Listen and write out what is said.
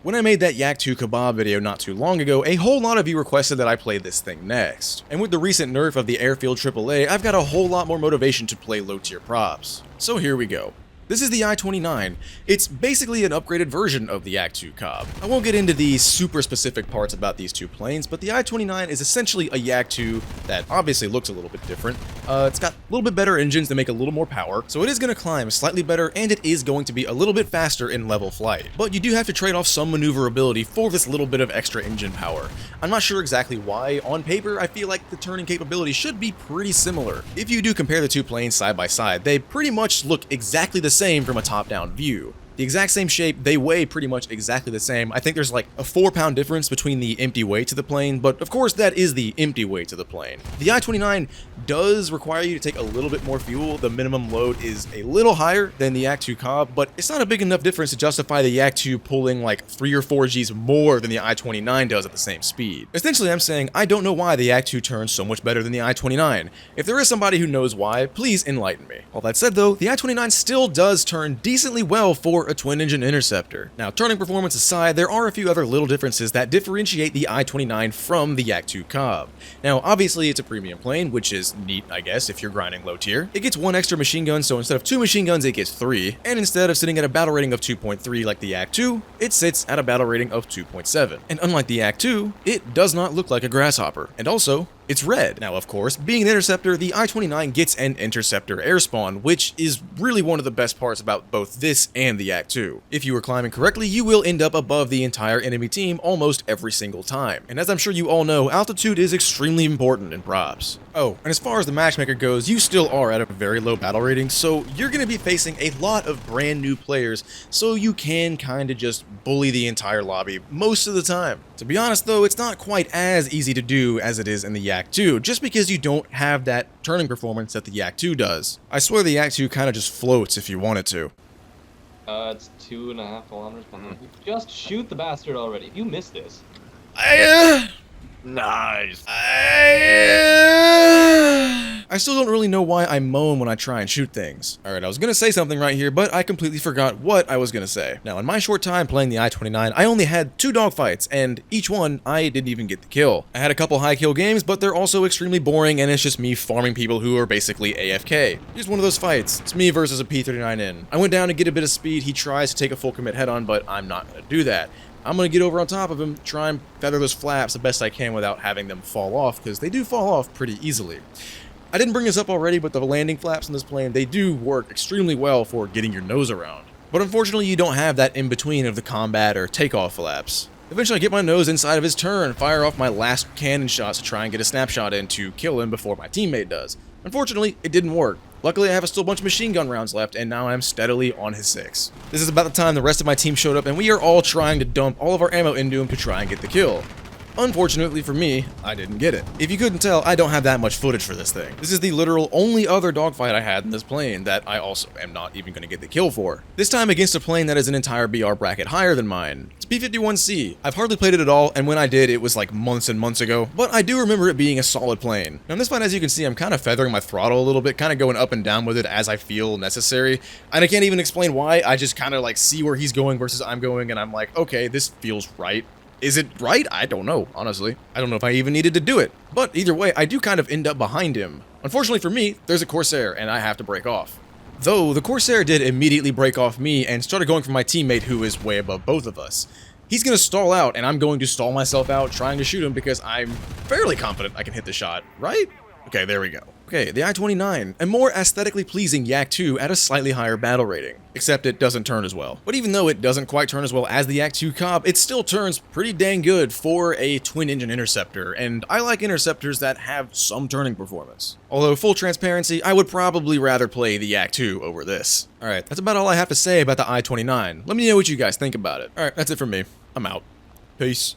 When I made that Yak 2 Kebab video not too long ago, a whole lot of you requested that I play this thing next. And with the recent nerf of the Airfield AAA, I've got a whole lot more motivation to play low tier props. So here we go. This is the I-29. It's basically an upgraded version of the Yak 2 Cobb. I won't get into the super specific parts about these two planes, but the I-29 is essentially a Yak 2 that obviously looks a little bit different. It's got a little bit better engines that make a little more power, so it is going to climb slightly better, and it is going to be a little bit faster in level flight. But you do have to trade off some maneuverability for this little bit of extra engine power. I'm not sure exactly why. On paper, I feel like the turning capability should be pretty similar. If you do compare the two planes side by side, they pretty much look exactly the same from a top-down view. The exact same shape, they weigh pretty much exactly the same. I think there's like a 4-pound difference between the empty weight to the plane, but of course that is the empty weight to the plane. The I-29 does require you to take a little bit more fuel. The minimum load is a little higher than the Yak 2 Cobb, but it's not a big enough difference to justify the Yak 2 pulling like 3 or 4 Gs more than the I-29 does at the same speed. Essentially, I'm saying I don't know why the Yak 2 turns so much better than the I-29. If there is somebody who knows why, please enlighten me. All that said though, the I-29 still does turn decently well for a twin-engine interceptor. Now, turning performance aside, there are a few other little differences that differentiate the I-29 from the Yak 2 Cobb. Now, obviously, it's a premium plane, which is neat, I guess, if you're grinding low tier. It gets 1 extra machine gun, so instead of 2 machine guns, it gets 3. And instead of sitting at a battle rating of 2.3 like the Yak 2, it sits at a battle rating of 2.7. And unlike the Yak 2, it does not look like a grasshopper. And also, it's red. Now, of course, being an interceptor, the I-29 gets an interceptor air spawn, which is really one of the best parts about both this and the Yak 2. If you are climbing correctly, you will end up above the entire enemy team almost every single time. And as I'm sure you all know, altitude is extremely important in props. Oh, and as far as the matchmaker goes, you still are at a very low battle rating, so you're going to be facing a lot of brand new players, so you can kind of just bully the entire lobby most of the time. To be honest though, it's not quite as easy to do as it is in the Yak 2, just because you don't have that turning performance that the Yak 2 does. I swear the Yak 2 kind of just floats if you want it to. It's 2.5 kilometers behind. Just shoot the bastard already. If you miss this. Nice. I still don't really know why I moan when I try and shoot things. Alright, I was gonna say something right here, but I completely forgot what I was gonna say. Now, in my short time playing the I-29, I only had 2 dogfights, and each one, I didn't even get the kill. I had a couple high kill games, but they're also extremely boring, and it's just me farming people who are basically AFK. Just one of those fights. It's me versus a P-39N. I went down to get a bit of speed. He tries to take a full commit head-on, but I'm not gonna do that. I'm going to get over on top of him, try and feather those flaps the best I can without having them fall off, because they do fall off pretty easily. I didn't bring this up already, but the landing flaps in this plane, they do work extremely well for getting your nose around. But unfortunately, you don't have that in-between of the combat or takeoff flaps. Eventually, I get my nose inside of his turn, fire off my last cannon shots to try and get a snapshot in to kill him before my teammate does. Unfortunately, it didn't work. Luckily, I have still a bunch of machine gun rounds left, and now I'm steadily on his 6. This is about the time the rest of my team showed up, and we are all trying to dump all of our ammo into him to try and get the kill. Unfortunately for me, I didn't get it. If you couldn't tell, I don't have that much footage for this thing. This is the literal only other dogfight I had in this plane that I also am not even going to get the kill for. This time against a plane that is an entire BR bracket higher than mine. It's P-51C. I've hardly played it at all, and when I did, it was like months and months ago, but I do remember it being a solid plane. Now in this fight, as you can see, I'm kind of feathering my throttle a little bit, kind of going up and down with it as I feel necessary, and I can't even explain why. I just kind of like see where he's going versus I'm going, and I'm like, okay, this feels right. Is it right? I don't know, honestly. I don't know if I even needed to do it. But either way, I do kind of end up behind him. Unfortunately for me, there's a Corsair, and I have to break off. Though, the Corsair did immediately break off me and started going for my teammate who is way above both of us. He's going to stall out, and I'm going to stall myself out trying to shoot him because I'm fairly confident I can hit the shot, right? Okay, there we go. Okay, the I-29, a more aesthetically pleasing Yak 2 at a slightly higher battle rating, except it doesn't turn as well. But even though it doesn't quite turn as well as the Yak 2 Cobb, it still turns pretty dang good for a twin-engine interceptor, and I like interceptors that have some turning performance. Although, full transparency, I would probably rather play the Yak 2 over this. Alright, that's about all I have to say about the I-29. Let me know what you guys think about it. Alright, that's it from me. I'm out. Peace.